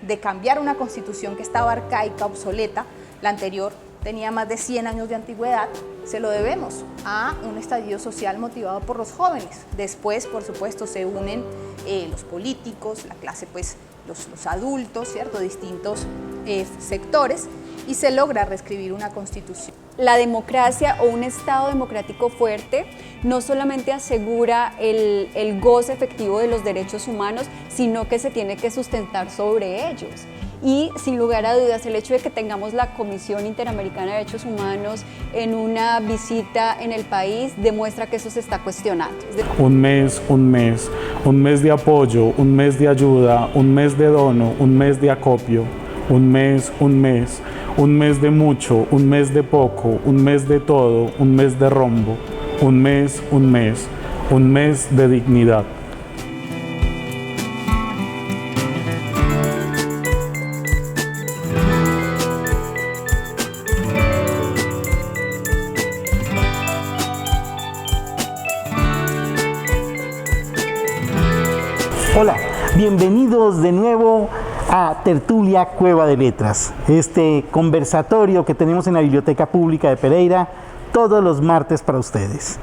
de cambiar una constitución que estaba arcaica, obsoleta, la anterior tenía más de 100 años de antigüedad, se lo debemos a un estallido social motivado por los jóvenes. Después, por supuesto, se unen los políticos, la clase, pues los adultos, ¿cierto?, distintos sectores, y se logra reescribir una constitución. La democracia o un Estado democrático fuerte no solamente asegura el goce efectivo de los derechos humanos, sino que se tiene que sustentar sobre ellos. Y sin lugar a dudas, el hecho de que tengamos la Comisión Interamericana de Derechos Humanos en una visita en el país demuestra que eso se está cuestionando. Un mes de apoyo, un mes de ayuda, un mes de dono, un mes de acopio, un mes de mucho, un mes de poco, un mes de todo, un mes de rombo, un mes de dignidad. Hola, bienvenidos de nuevo a Tertulia Cueva de Letras, este conversatorio que tenemos en la Biblioteca Pública de Pereira todos los martes para ustedes.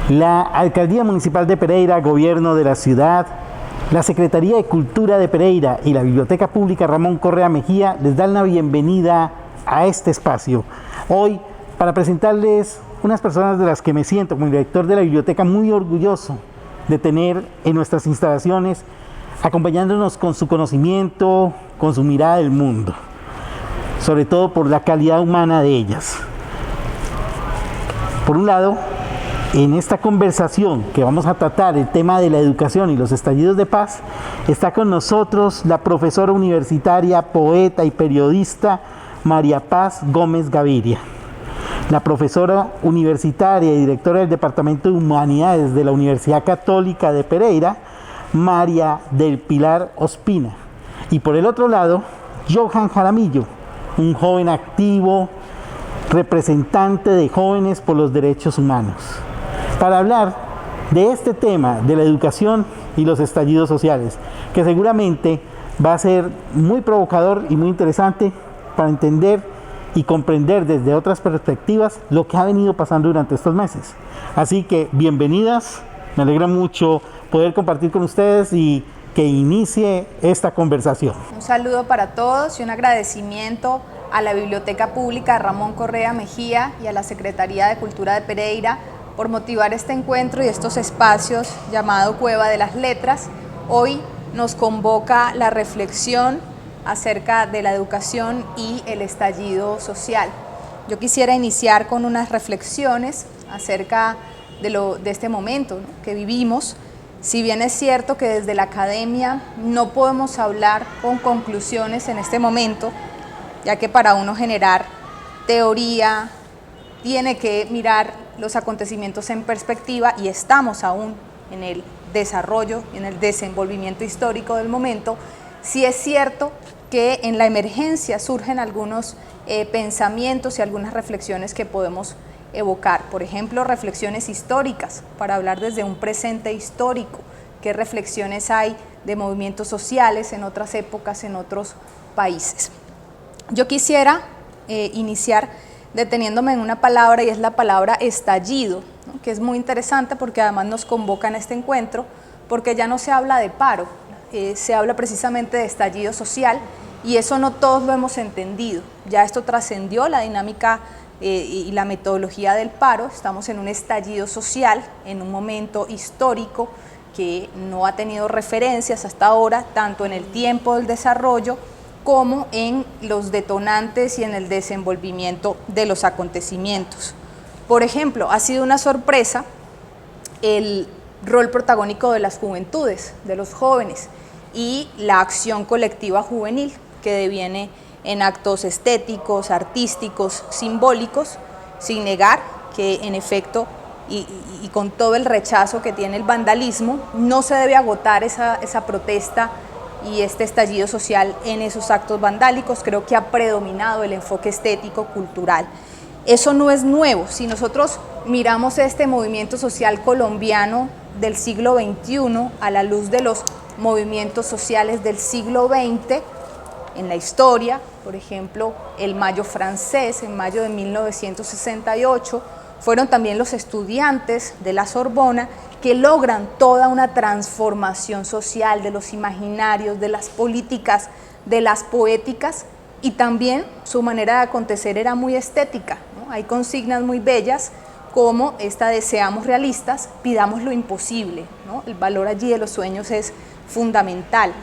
La Alcaldía Municipal de Pereira, Gobierno de la Ciudad, la Secretaría de Cultura de Pereira y la Biblioteca Pública Ramón Correa Mejía les dan la bienvenida a este espacio. Hoy, para presentarles unas personas de las que me siento como director de la biblioteca muy orgulloso de tener en nuestras instalaciones, acompañándonos con su conocimiento, con su mirada del mundo, sobre todo por la calidad humana de ellas. Por un lado, en esta conversación que vamos a tratar el tema de la educación y los estallidos de paz, está con nosotros la profesora universitaria, poeta y periodista María Paz Gómez Gaviria. La profesora universitaria y directora del Departamento de Humanidades de la Universidad Católica de Pereira, María del Pilar Ospina. Y por el otro lado, Johan Jaramillo, un joven activo, representante de Jóvenes por los Derechos Humanos, para hablar de este tema de la educación y los estallidos sociales, que seguramente va a ser muy provocador y muy interesante para entender y comprender desde otras perspectivas lo que ha venido pasando durante estos meses. Así que bienvenidas, me alegra mucho poder compartir con ustedes y que inicie esta conversación. Un saludo para todos y un agradecimiento a la Biblioteca Pública Ramón Correa Mejía y a la Secretaría de Cultura de Pereira por motivar este encuentro y estos espacios llamado Cueva de las Letras. Hoy nos convoca la reflexión acerca de la educación y el estallido social. Yo quisiera iniciar con unas reflexiones acerca de este momento, ¿no?, que vivimos. Si bien es cierto que desde la academia no podemos hablar con conclusiones en este momento, ya que para uno generar teoría tiene que mirar los acontecimientos en perspectiva y estamos aún en el desarrollo, en el desenvolvimiento histórico del momento, sí es cierto que en la emergencia surgen algunos pensamientos y algunas reflexiones que podemos evocar. Por ejemplo, reflexiones históricas, para hablar desde un presente histórico. ¿Qué reflexiones hay de movimientos sociales en otras épocas, en otros países? Yo quisiera iniciar deteniéndome en una palabra, y es la palabra estallido, ¿no?, que es muy interesante porque además nos convoca en este encuentro, porque ya no se habla de paro, se habla precisamente de estallido social, y eso no todos lo hemos entendido. Ya esto trascendió la dinámica y la metodología del paro. Estamos en un estallido social, en un momento histórico que no ha tenido referencias hasta ahora, tanto en el tiempo del desarrollo como en los detonantes y en el desenvolvimiento de los acontecimientos. Por ejemplo, ha sido una sorpresa el rol protagónico de las juventudes, de los jóvenes, y la acción colectiva juvenil, que deviene en actos estéticos, artísticos, simbólicos, sin negar que en efecto y con todo el rechazo que tiene el vandalismo, no se debe agotar esa protesta y este estallido social en esos actos vandálicos. Creo que ha predominado el enfoque estético, cultural. Eso no es nuevo. Si nosotros miramos este movimiento social colombiano del siglo XXI a la luz de los movimientos sociales del siglo XX en la historia, por ejemplo, el Mayo francés, en mayo de 1968, fueron también los estudiantes de la Sorbona que logran toda una transformación social de los imaginarios, de las políticas, de las poéticas, y también su manera de acontecer era muy estética, ¿no? Hay consignas muy bellas como esta de seamos realistas, pidamos lo imposible, ¿no? El valor allí de los sueños es fundamental.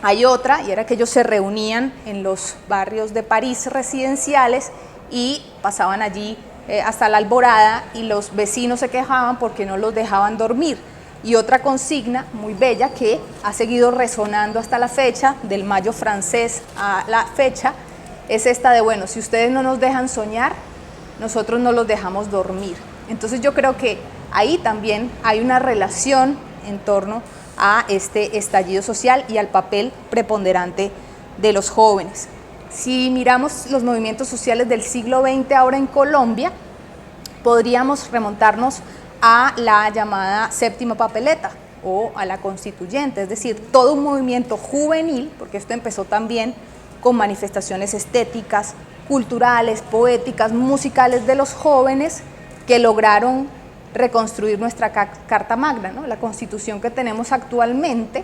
Hay otra, y era que ellos se reunían en los barrios de París residenciales y pasaban allí hasta la alborada, y los vecinos se quejaban porque no los dejaban dormir. Y otra consigna muy bella que ha seguido resonando hasta la fecha, del Mayo francés a la fecha, es esta de, bueno, si ustedes no nos dejan soñar, nosotros no los dejamos dormir. Entonces yo creo que ahí también hay una relación en torno a este estallido social y al papel preponderante de los jóvenes. Si miramos los movimientos sociales del siglo XX ahora en Colombia, podríamos remontarnos a la llamada séptima papeleta o a la constituyente, es decir, todo un movimiento juvenil, porque esto empezó también con manifestaciones estéticas, culturales, poéticas, musicales de los jóvenes que lograron reconstruir nuestra Carta Magna, ¿no? La Constitución que tenemos actualmente,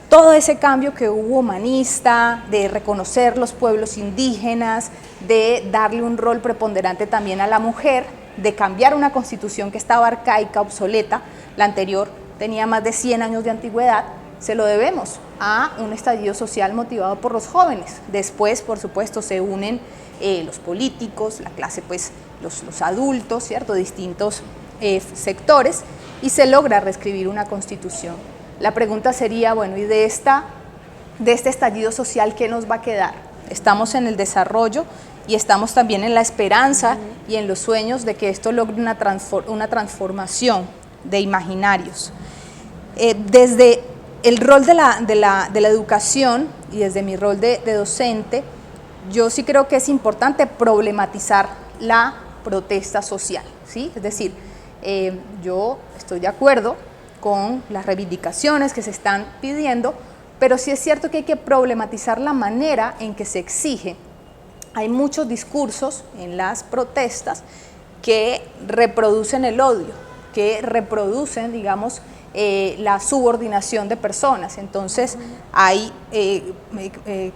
todo ese cambio que hubo humanista, de reconocer los pueblos indígenas, de darle un rol preponderante también a la mujer, de cambiar una Constitución que estaba arcaica, obsoleta, la anterior tenía más de 100 años de antigüedad, se lo debemos a un estallido social motivado por los jóvenes. Después, por supuesto, se unen los políticos, la clase, pues los adultos, ¿cierto?, distintos sectores, y se logra reescribir una Constitución. La pregunta sería, bueno, ¿y de este estallido social qué nos va a quedar? Estamos en el desarrollo y estamos también en la esperanza y en los sueños de que esto logre una transformación de imaginarios. Desde el rol de la educación y desde mi rol de docente, yo sí creo que es importante problematizar la protesta social, ¿sí? Es decir, yo estoy de acuerdo con las reivindicaciones que se están pidiendo, pero sí es cierto que hay que problematizar la manera en que se exige. Hay muchos discursos en las protestas que reproducen el odio, que reproducen, digamos, la subordinación de personas. Entonces hay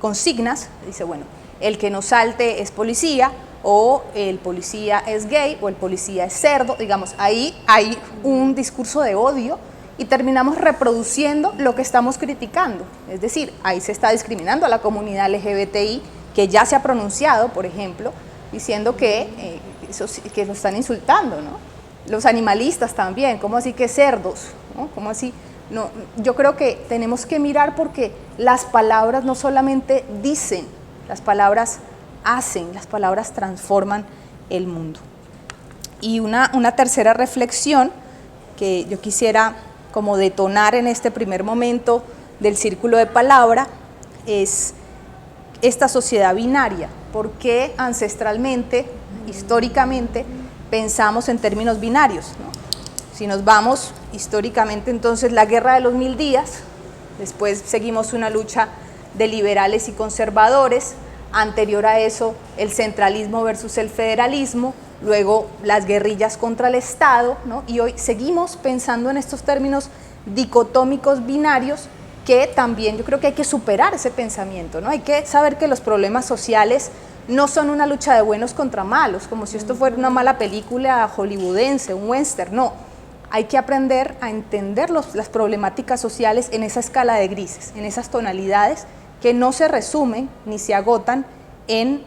consignas, dice, bueno, el que no salte es policía, o el policía es gay, o el policía es cerdo, digamos, ahí hay un discurso de odio y terminamos reproduciendo lo que estamos criticando. Es decir, ahí se está discriminando a la comunidad LGBTI, que ya se ha pronunciado, por ejemplo, diciendo que lo están insultando, ¿no? Los animalistas también, ¿cómo así que cerdos? ¿No? ¿Cómo así? No, yo creo que tenemos que mirar, porque las palabras no solamente dicen, las palabras hacen, las palabras transforman el mundo. Y una tercera reflexión que yo quisiera como detonar en este primer momento del círculo de palabra es esta sociedad binaria. ¿Por qué ancestralmente, históricamente, pensamos en términos binarios, ¿no? Si nos vamos históricamente, entonces la Guerra de los 1000 días, después seguimos una lucha de liberales y conservadores, anterior a eso el centralismo versus el federalismo, luego las guerrillas contra el Estado, ¿no? Y hoy seguimos pensando en estos términos dicotómicos binarios, que también yo creo que hay que superar ese pensamiento, ¿no? Hay que saber que los problemas sociales no son una lucha de buenos contra malos, como si esto fuera una mala película hollywoodense, un western, no. Hay que aprender a entender las problemáticas sociales en esa escala de grises, en esas tonalidades que no se resumen ni se agotan en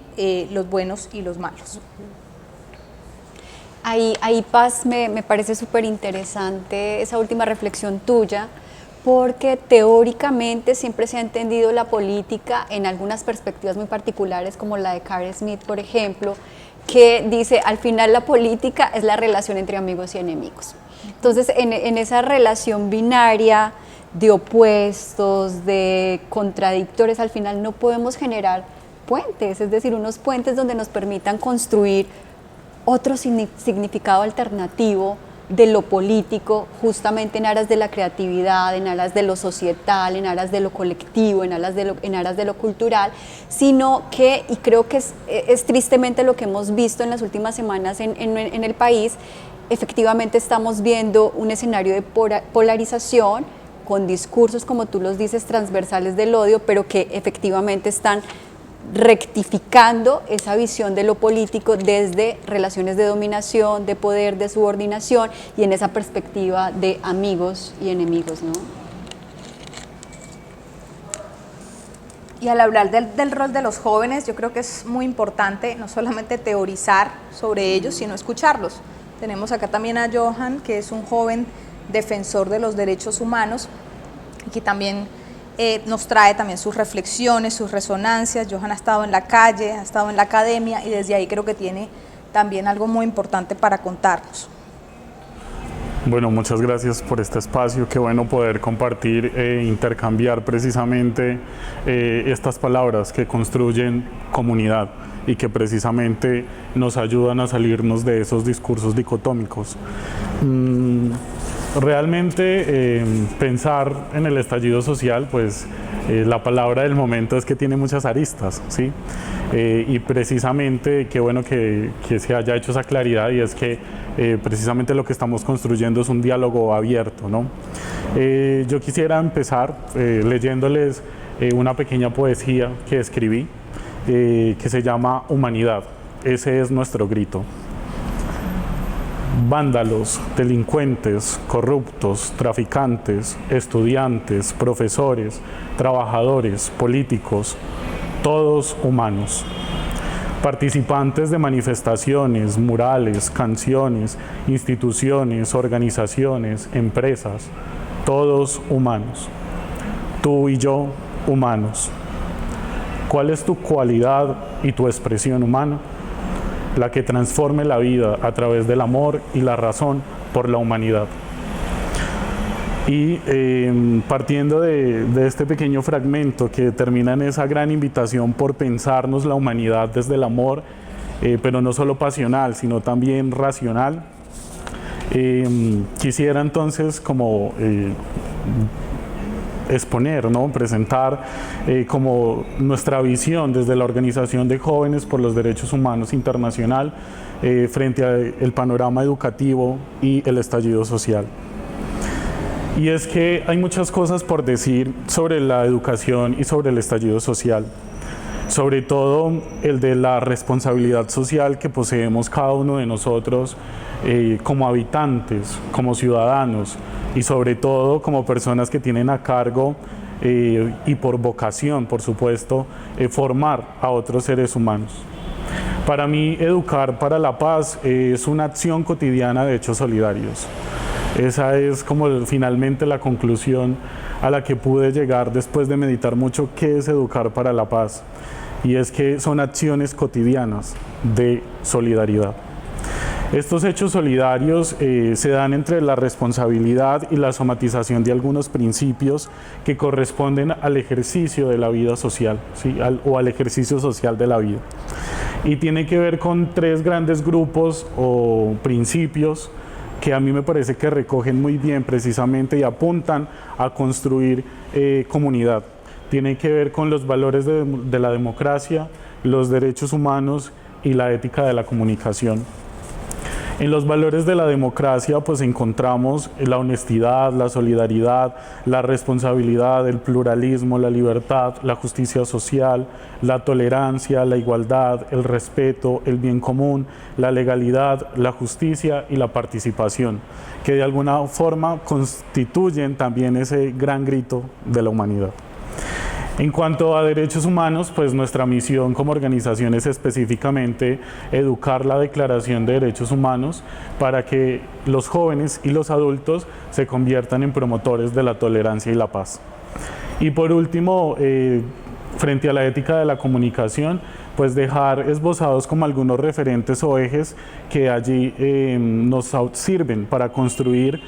los buenos y los malos. Ahí Paz, me parece súper interesante esa última reflexión tuya, porque teóricamente siempre se ha entendido la política en algunas perspectivas muy particulares, como la de Carl Smith, por ejemplo, que dice, al final la política es la relación entre amigos y enemigos. Entonces, en esa relación binaria de opuestos, de contradictores, al final no podemos generar puentes, es decir, unos puentes donde nos permitan construir otro significado alternativo de lo político, justamente en aras de la creatividad, en aras de lo societal, en aras de lo colectivo, en aras de lo cultural, sino que, y creo que es tristemente lo que hemos visto en las últimas semanas en el país, efectivamente estamos viendo un escenario de polarización con discursos, como tú los dices, transversales del odio, pero que efectivamente están rectificando esa visión de lo político desde relaciones de dominación, de poder, de subordinación y en esa perspectiva de amigos y enemigos, ¿no? Y al hablar del rol de los jóvenes, yo creo que es muy importante no solamente teorizar sobre ellos, sino escucharlos. Tenemos acá también a Johan, que es un joven defensor de los derechos humanos y que también nos trae también sus reflexiones, sus resonancias. Johan ha estado en la calle, ha estado en la academia y desde ahí creo que tiene también algo muy importante para contarnos. Bueno, muchas gracias por este espacio. Qué bueno poder compartir e intercambiar precisamente estas palabras que construyen comunidad y que precisamente nos ayudan a salirnos de esos discursos dicotómicos. Realmente pensar en el estallido social, pues la palabra del momento es que tiene muchas aristas, ¿sí? Y precisamente qué bueno que se haya hecho esa claridad, y es que precisamente lo que estamos construyendo es un diálogo abierto, ¿no? Yo quisiera empezar leyéndoles una pequeña poesía que escribí que se llama Humanidad. Ese es nuestro grito. Vándalos, delincuentes, corruptos, traficantes, estudiantes, profesores, trabajadores, políticos, todos humanos. Participantes de manifestaciones, murales, canciones, instituciones, organizaciones, empresas, todos humanos. Tú y yo, humanos. ¿Cuál es tu cualidad y tu expresión humana? La que transforme la vida a través del amor y la razón por la humanidad. Y partiendo de este pequeño fragmento que termina en esa gran invitación por pensarnos la humanidad desde el amor, pero no solo pasional, sino también racional, quisiera entonces como exponer, ¿no? Presentar como nuestra visión desde la Organización de Jóvenes por los Derechos Humanos Internacional frente al panorama educativo y el estallido social. Y es que hay muchas cosas por decir sobre la educación y sobre el estallido social, sobre todo el de la responsabilidad social que poseemos cada uno de nosotros como habitantes, como ciudadanos y sobre todo como personas que tienen a cargo y por vocación, por supuesto, formar a otros seres humanos. Para mí, educar para la paz es una acción cotidiana de hechos solidarios. Esa es como finalmente la conclusión a la que pude llegar después de meditar mucho qué es educar para la paz. Y es que son acciones cotidianas de solidaridad. Estos hechos solidarios se dan entre la responsabilidad y la somatización de algunos principios que corresponden al ejercicio de la vida social, ¿sí? O al ejercicio social de la vida. Y tiene que ver con tres grandes grupos o principios que a mí me parece que recogen muy bien precisamente y apuntan a construir comunidad. Tiene que ver con los valores de la democracia, los derechos humanos y la ética de la comunicación. En los valores de la democracia pues encontramos la honestidad, la solidaridad, la responsabilidad, el pluralismo, la libertad, la justicia social, la tolerancia, la igualdad, el respeto, el bien común, la legalidad, la justicia y la participación, que de alguna forma constituyen también ese gran grito de la humanidad. En cuanto a derechos humanos, pues nuestra misión como organización es específicamente educar la Declaración de Derechos Humanos para que los jóvenes y los adultos se conviertan en promotores de la tolerancia y la paz. Y por último, frente a la ética de la comunicación, pues dejar esbozados como algunos referentes o ejes que allí nos sirven para construir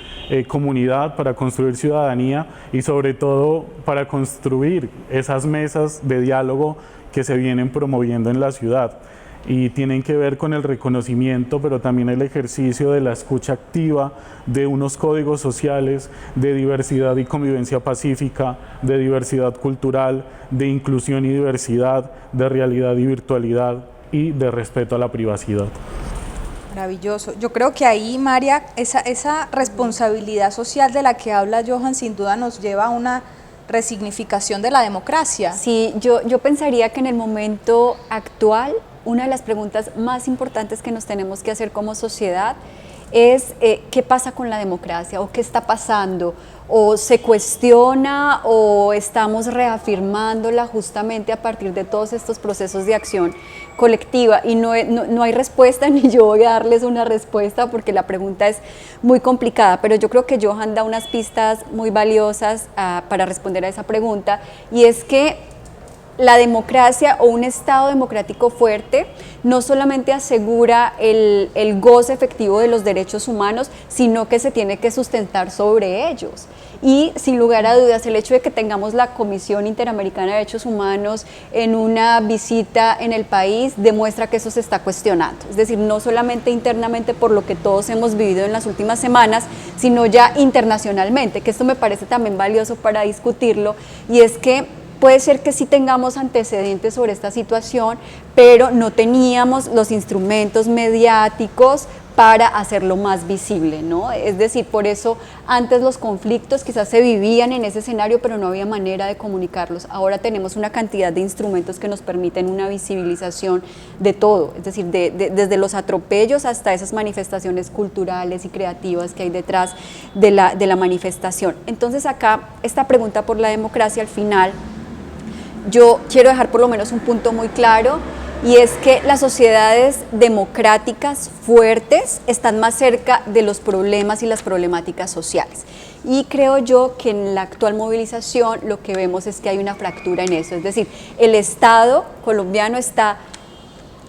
comunidad, para construir ciudadanía y sobre todo para construir esas mesas de diálogo que se vienen promoviendo en la ciudad. y tienen que ver con el reconocimiento, pero también el ejercicio de la escucha activa de unos códigos sociales de diversidad y convivencia pacífica, de diversidad cultural, de inclusión y diversidad, de realidad y virtualidad y de respeto a la privacidad. Maravilloso. Yo creo que ahí, María, esa responsabilidad social de la que habla Johan sin duda nos lleva a una resignificación de la democracia. Sí, yo pensaría que en el momento actual una de las preguntas más importantes que nos tenemos que hacer como sociedad es qué pasa con la democracia o qué está pasando, o se cuestiona o estamos reafirmándola justamente a partir de todos estos procesos de acción colectiva, y no hay respuesta, ni yo voy a darles una respuesta porque la pregunta es muy complicada, pero yo creo que Johan da unas pistas muy valiosas para responder a esa pregunta, y es que la democracia o un Estado democrático fuerte no solamente asegura el goce efectivo de los derechos humanos, sino que se tiene que sustentar sobre ellos. Y sin lugar a dudas, el hecho de que tengamos la Comisión Interamericana de Derechos Humanos en una visita en el país demuestra que eso se está cuestionando. Es decir, no solamente internamente por lo que todos hemos vivido en las últimas semanas, sino ya internacionalmente, que esto me parece también valioso para discutirlo, y es que puede ser que sí tengamos antecedentes sobre esta situación, pero no teníamos los instrumentos mediáticos para hacerlo más visible, ¿no? Es decir, por eso antes los conflictos quizás se vivían en ese escenario, pero no había manera de comunicarlos. Ahora tenemos una cantidad de instrumentos que nos permiten una visibilización de todo, es decir, desde los atropellos hasta esas manifestaciones culturales y creativas que hay detrás de la manifestación. Entonces acá, esta pregunta por la democracia, al final, yo quiero dejar por lo menos un punto muy claro, y es que las sociedades democráticas fuertes están más cerca de los problemas y las problemáticas sociales. Y creo yo que en la actual movilización lo que vemos es que hay una fractura en eso, es decir, el Estado colombiano está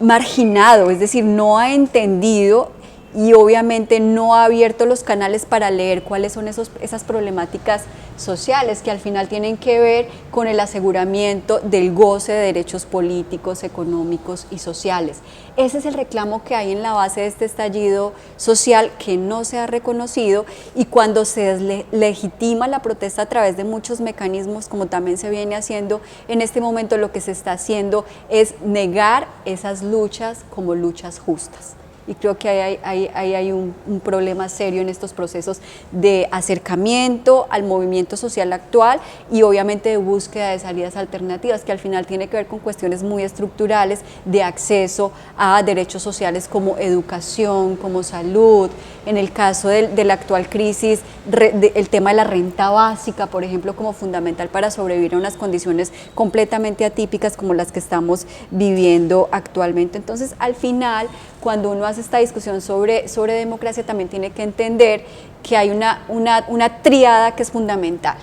marginado, es decir, no ha entendido y obviamente no ha abierto los canales para leer cuáles son esas problemáticas sociales que al final tienen que ver con el aseguramiento del goce de derechos políticos, económicos y sociales. Ese es el reclamo que hay en la base de este estallido social que no se ha reconocido, y cuando se legitima la protesta a través de muchos mecanismos, como también se viene haciendo en este momento, lo que se está haciendo es negar esas luchas como luchas justas. Y creo que hay un problema serio en estos procesos de acercamiento al movimiento social actual y obviamente de búsqueda de salidas alternativas, que al final tiene que ver con cuestiones muy estructurales de acceso a derechos sociales como educación, como salud. En el caso de la actual crisis, el tema de la renta básica, por ejemplo, como fundamental para sobrevivir a unas condiciones completamente atípicas como las que estamos viviendo actualmente. Entonces, al final, cuando uno hace esta discusión sobre democracia, también tiene que entender que hay una tríada que es fundamental: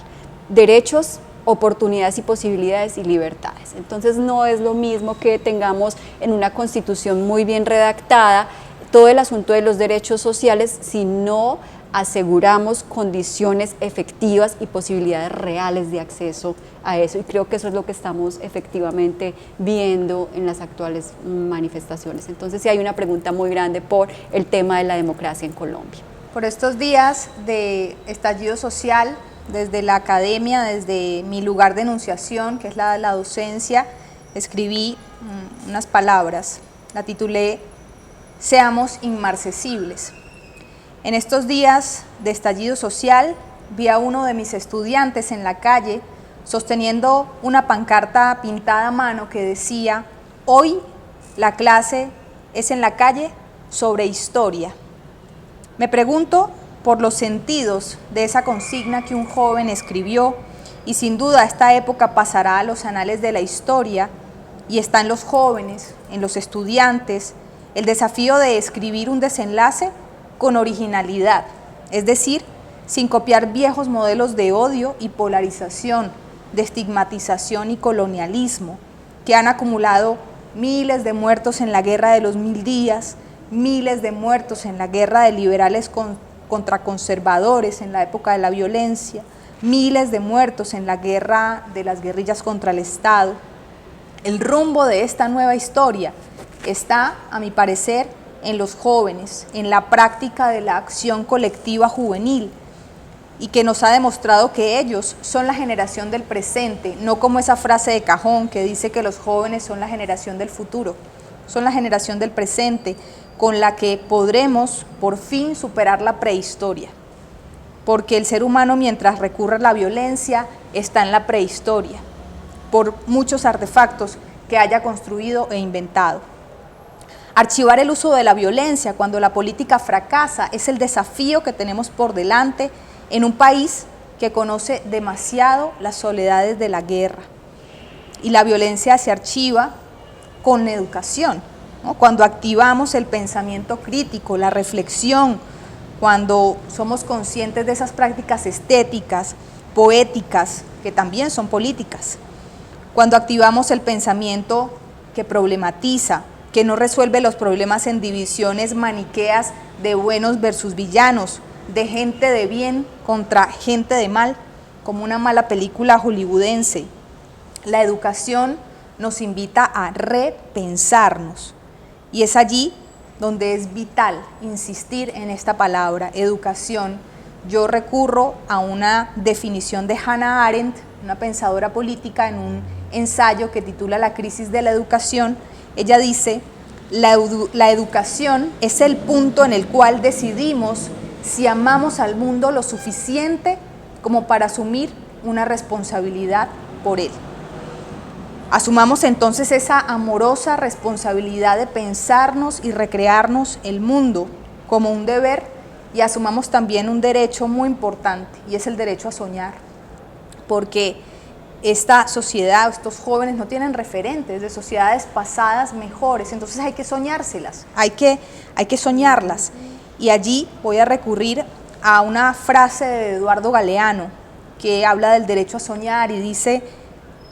derechos, oportunidades y posibilidades, y libertades. Entonces no es lo mismo que tengamos en una constitución muy bien redactada todo el asunto de los derechos sociales si no aseguramos condiciones efectivas y posibilidades reales de acceso a eso, y creo que eso es lo que estamos efectivamente viendo en las actuales manifestaciones. Entonces sí hay una pregunta muy grande por el tema de la democracia en Colombia. Por estos días de estallido social, desde la academia, desde mi lugar de enunciación, que es la docencia, escribí unas palabras, la titulé "Seamos inmarcesibles". En estos días de estallido social, vi a uno de mis estudiantes en la calle sosteniendo una pancarta pintada a mano que decía: "Hoy la clase es en la calle sobre historia". Me pregunto por los sentidos de esa consigna que un joven escribió, y sin duda esta época pasará a los anales de la historia, y está en los jóvenes, en los estudiantes, el desafío de escribir un desenlace con originalidad, es decir, sin copiar viejos modelos de odio y polarización, de estigmatización y colonialismo, que han acumulado miles de muertos en la guerra de los 1000 días, miles de muertos en la guerra de liberales contra conservadores en la época de la violencia, miles de muertos en la guerra de las guerrillas contra el Estado. El rumbo de esta nueva historia está, a mi parecer, en los jóvenes, en la práctica de la acción colectiva juvenil, y que nos ha demostrado que ellos son la generación del presente, no como esa frase de cajón que dice que los jóvenes son la generación del futuro, son la generación del presente con la que podremos por fin superar la prehistoria, porque el ser humano mientras recurre a la violencia está en la prehistoria, por muchos artefactos que haya construido e inventado. Archivar el uso de la violencia cuando la política fracasa es el desafío que tenemos por delante en un país que conoce demasiado las soledades de la guerra. Y la violencia se archiva con educación, ¿no? Cuando activamos el pensamiento crítico, la reflexión, cuando somos conscientes de esas prácticas estéticas, poéticas, que también son políticas. Cuando activamos el pensamiento que problematiza, que no resuelve los problemas en divisiones maniqueas de buenos versus villanos, de gente de bien contra gente de mal, como una mala película hollywoodense. La educación nos invita a repensarnos, y es allí donde es vital insistir en esta palabra, educación. Yo recurro a una definición de Hannah Arendt, una pensadora política, en un ensayo que titula La crisis de la educación. Ella dice: la educación es el punto en el cual decidimos si amamos al mundo lo suficiente como para asumir una responsabilidad por él. Asumamos entonces esa amorosa responsabilidad de pensarnos y recrearnos el mundo como un deber, y asumamos también un derecho muy importante, y es el derecho a soñar, porque esta sociedad, estos jóvenes no tienen referentes de sociedades pasadas mejores, entonces hay que soñárselas, hay que soñarlas. Y allí voy a recurrir a una frase de Eduardo Galeano que habla del derecho a soñar y dice: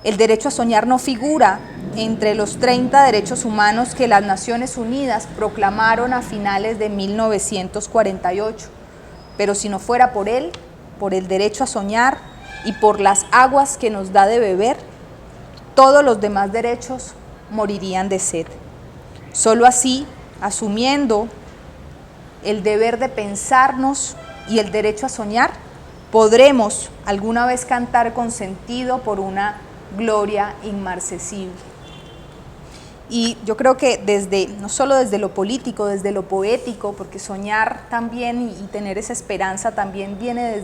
el derecho a soñar no figura entre los 30 derechos humanos que las Naciones Unidas proclamaron a finales de 1948, pero si no fuera por él, por el derecho a soñar y por las aguas que nos da de beber, todos los demás derechos morirían de sed. Solo así, asumiendo el deber de pensarnos y el derecho a soñar, podremos alguna vez cantar con sentido por una gloria inmarcesible. Y yo creo que no solo desde lo político, desde lo poético, porque soñar también y tener esa esperanza también viene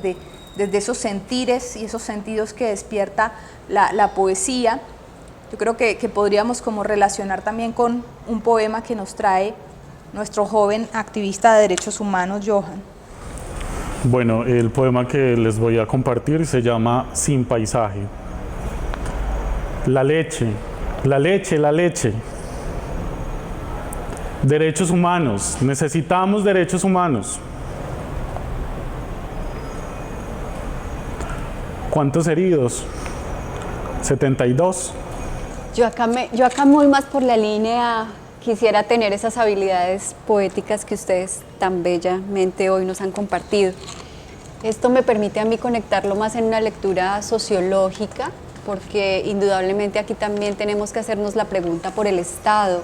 desde esos sentires y esos sentidos que despierta la poesía. Yo creo que podríamos como relacionar también con un poema que nos trae nuestro joven activista de derechos humanos, Johan. Bueno, el poema que les voy a compartir se llama Sin paisaje. La leche, la leche, la leche. Derechos humanos, necesitamos derechos humanos. ¿Cuántos heridos? 72. Yo acá muy más por la línea. Quisiera tener esas habilidades poéticas que ustedes tan bellamente hoy nos han compartido. Esto me permite a mí conectarlo más en una lectura sociológica, porque indudablemente aquí también tenemos que hacernos la pregunta por el Estado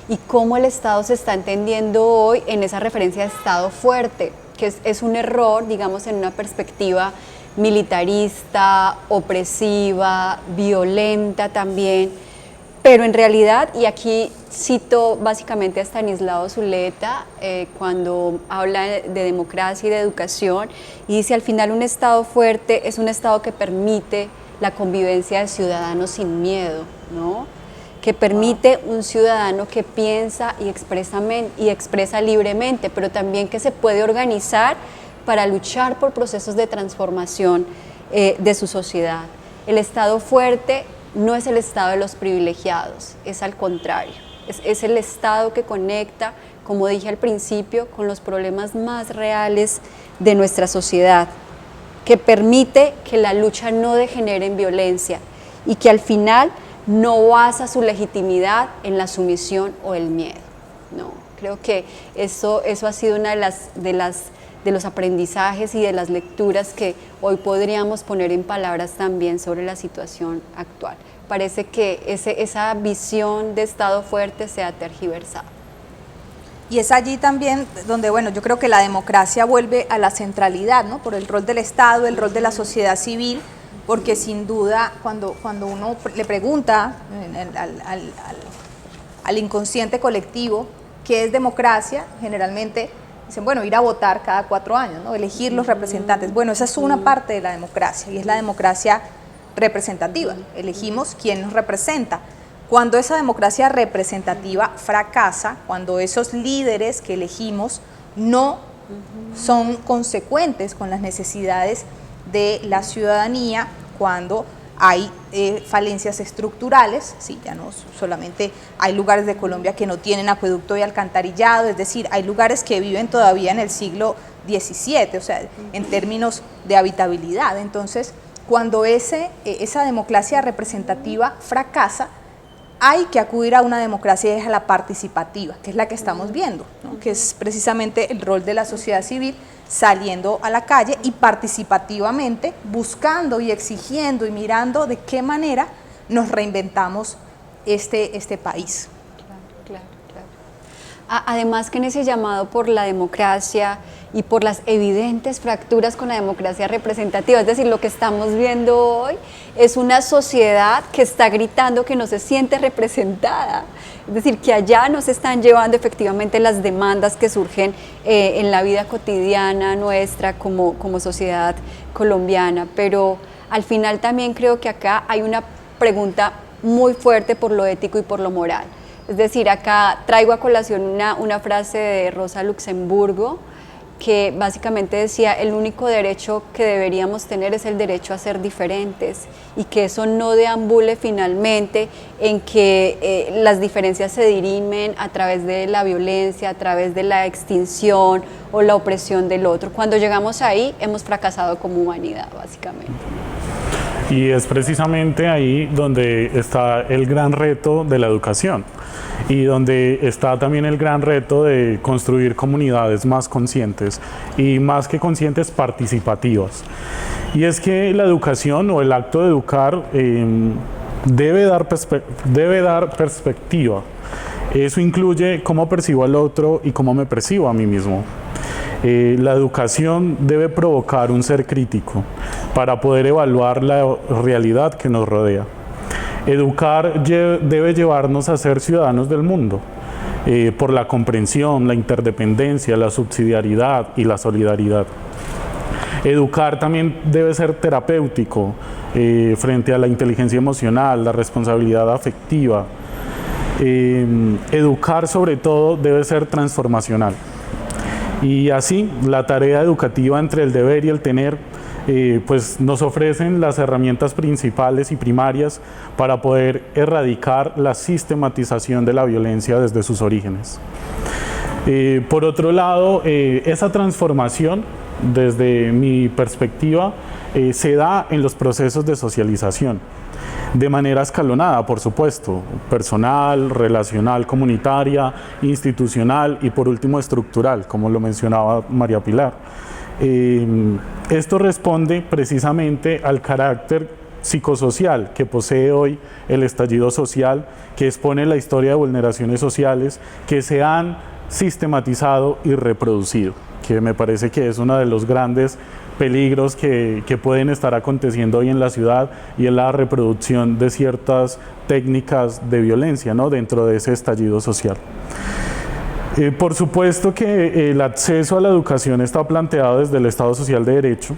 y cómo el Estado se está entendiendo hoy en esa referencia de Estado fuerte, que es un error, digamos, en una perspectiva militarista, opresiva, violenta también. Pero en realidad, y aquí cito básicamente a Stanislao Zuleta cuando habla de democracia y de educación, y dice: al final un Estado fuerte es un Estado que permite la convivencia de ciudadanos sin miedo, ¿no? Que permite un ciudadano que piensa y expresa libremente, pero también que se puede organizar para luchar por procesos de transformación de su sociedad. El Estado fuerte no es el Estado de los privilegiados, es al contrario, es el Estado que conecta, como dije al principio, con los problemas más reales de nuestra sociedad, que permite que la lucha no degenere en violencia y que al final no basa su legitimidad en la sumisión o el miedo. No, creo que eso ha sido una de los aprendizajes y de las lecturas que hoy podríamos poner en palabras también sobre la situación actual. parece que esa visión de Estado fuerte se ha tergiversado. Y es allí también donde, bueno, yo creo que la democracia vuelve a la centralidad, ¿no? Por el rol del Estado, el rol de la sociedad civil, porque sin duda cuando uno le pregunta al inconsciente colectivo qué es democracia, generalmente dicen, bueno, ir a votar cada 4 años, ¿no? Elegir los representantes. Bueno, esa es una parte de la democracia y es la democracia representativa. Elegimos quién nos representa. Cuando esa democracia representativa fracasa, cuando esos líderes que elegimos no son consecuentes con las necesidades de la ciudadanía, cuando hay falencias estructurales, ¿sí? Ya no solamente hay lugares de Colombia que no tienen acueducto y alcantarillado, es decir, hay lugares que viven todavía en el siglo XVII, o sea, en términos de habitabilidad. Entonces, cuando esa democracia representativa fracasa, hay que acudir a una democracia y es a la participativa, que es la que estamos viendo, ¿no? Que es precisamente el rol de la sociedad civil saliendo a la calle y participativamente buscando y exigiendo y mirando de qué manera nos reinventamos este país. Claro. Además que en ese llamado por la democracia y por las evidentes fracturas con la democracia representativa, es decir, lo que estamos viendo hoy es una sociedad que está gritando que no se siente representada, es decir, que allá no se están llevando efectivamente las demandas que surgen en la vida cotidiana nuestra como sociedad colombiana, pero al final también creo que acá hay una pregunta muy fuerte por lo ético y por lo moral. Es decir, acá traigo a colación una frase de Rosa Luxemburgo que básicamente decía, el único derecho que deberíamos tener es el derecho a ser diferentes y que eso no deambule finalmente en que las diferencias se dirimen a través de la violencia, a través de la extinción o la opresión del otro. Cuando llegamos ahí, hemos fracasado como humanidad, básicamente. Y es precisamente ahí donde está el gran reto de la educación y donde está también el gran reto de construir comunidades más conscientes y más que conscientes, participativas. Y es que la educación o el acto de educar debe dar perspectiva. Eso incluye cómo percibo al otro y cómo me percibo a mí mismo. La educación debe provocar un ser crítico para poder evaluar la realidad que nos rodea. Educar debe llevarnos a ser ciudadanos del mundo, por la comprensión, la interdependencia, la subsidiariedad y la solidaridad. Educar también debe ser terapéutico frente a la inteligencia emocional, la responsabilidad afectiva. Educar sobre todo debe ser transformacional. Y así la tarea educativa entre el deber y el tener pues nos ofrecen las herramientas principales y primarias para poder erradicar la sistematización de la violencia desde sus orígenes. Por otro lado, esa transformación, desde mi perspectiva, se da en los procesos de socialización, de manera escalonada, por supuesto, personal, relacional, comunitaria, institucional y por último estructural, como lo mencionaba María Pilar. Esto responde precisamente al carácter psicosocial que posee hoy el estallido social, que expone la historia de vulneraciones sociales que se han sistematizado y reproducido, que me parece que es uno de los grandes peligros que pueden estar aconteciendo hoy en la ciudad y en la reproducción de ciertas técnicas de violencia, ¿no?, dentro de ese estallido social. Por supuesto que el acceso a la educación está planteado desde el Estado Social de Derecho,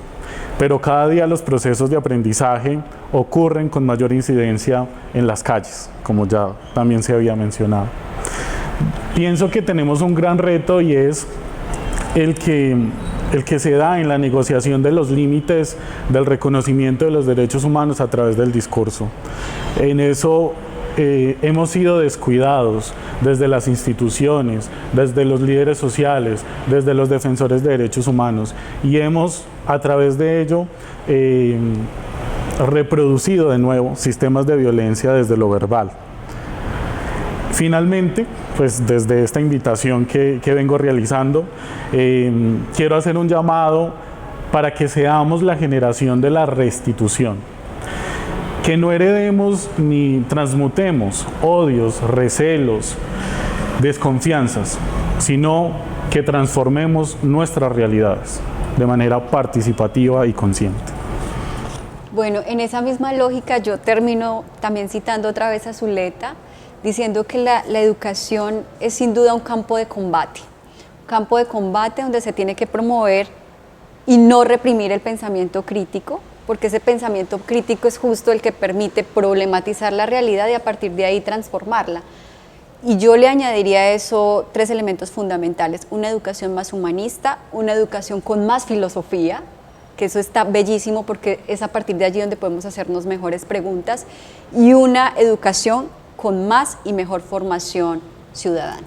pero cada día los procesos de aprendizaje ocurren con mayor incidencia en las calles, como ya también se había mencionado. Pienso que tenemos un gran reto y es el que se da en la negociación de los límites del reconocimiento de los derechos humanos a través del discurso. En eso hemos sido descuidados desde las instituciones, desde los líderes sociales, desde los defensores de derechos humanos y hemos a través de ello reproducido de nuevo sistemas de violencia desde lo verbal. Finalmente, pues desde esta invitación que vengo realizando, quiero hacer un llamado para que seamos la generación de la restitución. Que no heredemos ni transmutemos odios, recelos, desconfianzas, sino que transformemos nuestras realidades de manera participativa y consciente. Bueno, en esa misma lógica yo termino también citando otra vez a Zuleta, diciendo que la educación es sin duda un campo de combate donde se tiene que promover y no reprimir el pensamiento crítico, porque ese pensamiento crítico es justo el que permite problematizar la realidad y a partir de ahí transformarla. Y yo le añadiría a eso 3 elementos fundamentales: una educación más humanista, una educación con más filosofía, que eso está bellísimo porque es a partir de allí donde podemos hacernos mejores preguntas, y una educación con más y mejor formación ciudadana.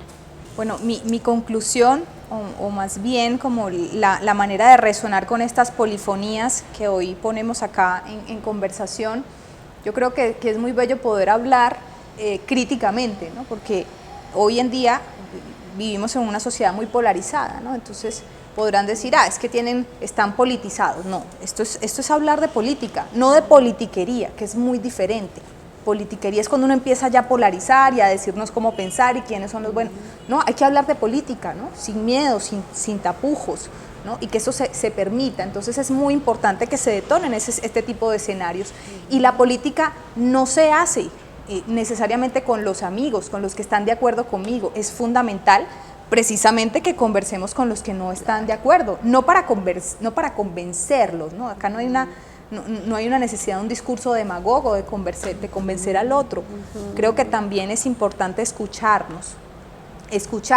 Bueno, mi conclusión, o más bien como la manera de resonar con estas polifonías que hoy ponemos acá en conversación, yo creo que es muy bello poder hablar críticamente, ¿no? Porque hoy en día vivimos en una sociedad muy polarizada, ¿no? Entonces podrán decir, es que están politizados. No, esto es hablar de política, no de politiquería, que es muy diferente. Politiquería es cuando uno empieza ya a polarizar y a decirnos cómo pensar y quiénes son los buenos. No, hay que hablar de política, ¿no? Sin miedo, sin tapujos, ¿no? Y que eso se permita. Entonces es muy importante que se detonen este tipo de escenarios. Y la política no se hace necesariamente con los amigos, con los que están de acuerdo conmigo. Es fundamental precisamente que conversemos con los que no están de acuerdo, no para convencerlos, ¿no? Acá no hay una necesidad de un discurso demagogo de convencer al otro. Creo que también es importante escuchar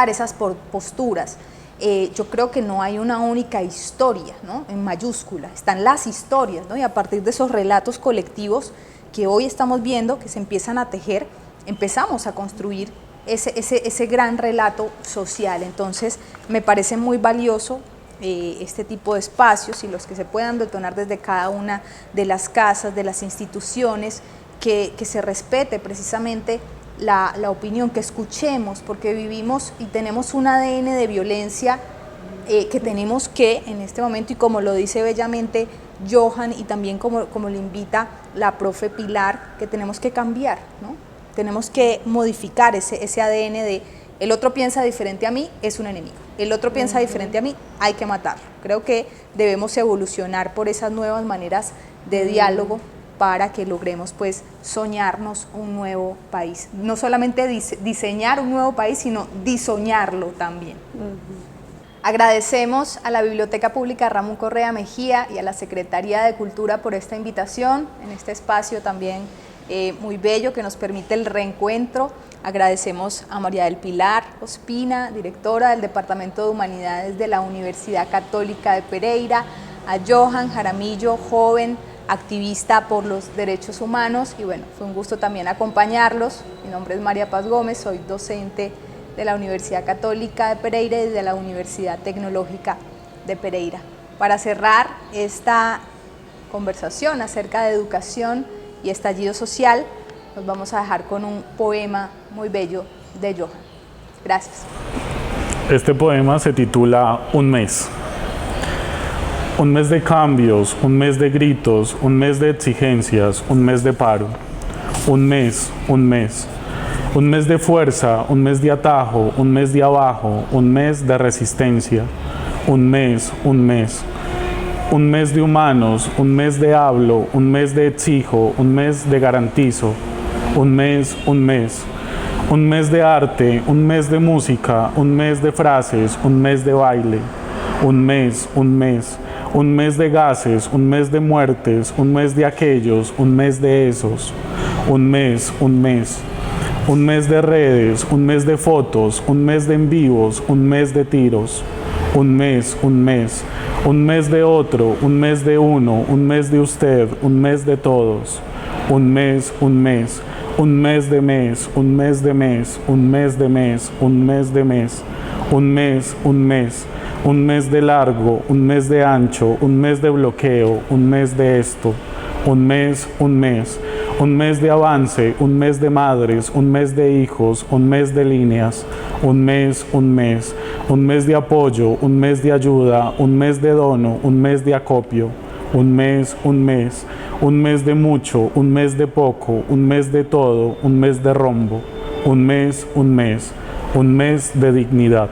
esas posturas. Yo creo que no hay una única historia, ¿no? En mayúscula, están las historias, ¿no? Y a partir de esos relatos colectivos que hoy estamos viendo, que se empiezan a tejer, empezamos a construir ese gran relato social. Entonces me parece muy valioso este tipo de espacios y los que se puedan detonar desde cada una de las casas, de las instituciones, que se respete precisamente la opinión, que escuchemos, porque vivimos y tenemos un ADN de violencia que tenemos que, en este momento, y como lo dice bellamente Johan, y también como le invita la profe Pilar, que tenemos que cambiar, ¿no? Tenemos que modificar ese ADN de el otro piensa diferente a mí, es un enemigo. El otro piensa diferente a mí, hay que matarlo. Creo que debemos evolucionar por esas nuevas maneras de diálogo para que logremos pues soñarnos un nuevo país. No solamente diseñar un nuevo país, sino disoñarlo también. Agradecemos a la Biblioteca Pública Ramón Correa Mejía y a la Secretaría de Cultura por esta invitación en este espacio también muy bello que nos permite el reencuentro. Agradecemos a María del Pilar Ospina, directora del Departamento de Humanidades de la Universidad Católica de Pereira, a Johan Jaramillo, joven activista por los derechos humanos, y bueno, fue un gusto también acompañarlos. Mi nombre es María Paz Gómez, soy docente de la Universidad Católica de Pereira y de la Universidad Tecnológica de Pereira. Para cerrar esta conversación acerca de educación y estallido social, nos vamos a dejar con un poema muy bello de Johan. Gracias. Este poema se titula Un mes. Un mes de cambios, un mes de gritos, un mes de exigencias, un mes de paro. Un mes, un mes. Un mes de fuerza, un mes de atajo, un mes de abajo, un mes de resistencia. Un mes, un mes. Un mes de humanos, un mes de hablo, un mes de exijo, un mes de garantizo. Un mes, un mes. Un mes de arte, un mes de música, un mes de frases, un mes de baile. Un mes, un mes. Un mes de gases, un mes de muertes, un mes de aquellos, un mes de esos. Un mes, un mes. Un mes de redes, un mes de fotos, un mes de en vivos, un mes de tiros. Un mes, un mes. Un mes de otro, un mes de uno, un mes de usted, un mes de todos. Un mes, un mes. Un mes de mes, un mes de mes, un mes de mes, un mes de mes. Un mes, un mes. Un mes de largo, un mes de ancho, un mes de bloqueo, un mes de esto. Un mes, un mes. Un mes de avance, un mes de madres, un mes de hijos, un mes de líneas. Un mes, un mes. Un mes de apoyo, un mes de ayuda, un mes de dono, un mes de acopio. un mes, un mes de mucho, un mes de poco, un mes de todo, un mes de rombo, un mes de dignidad.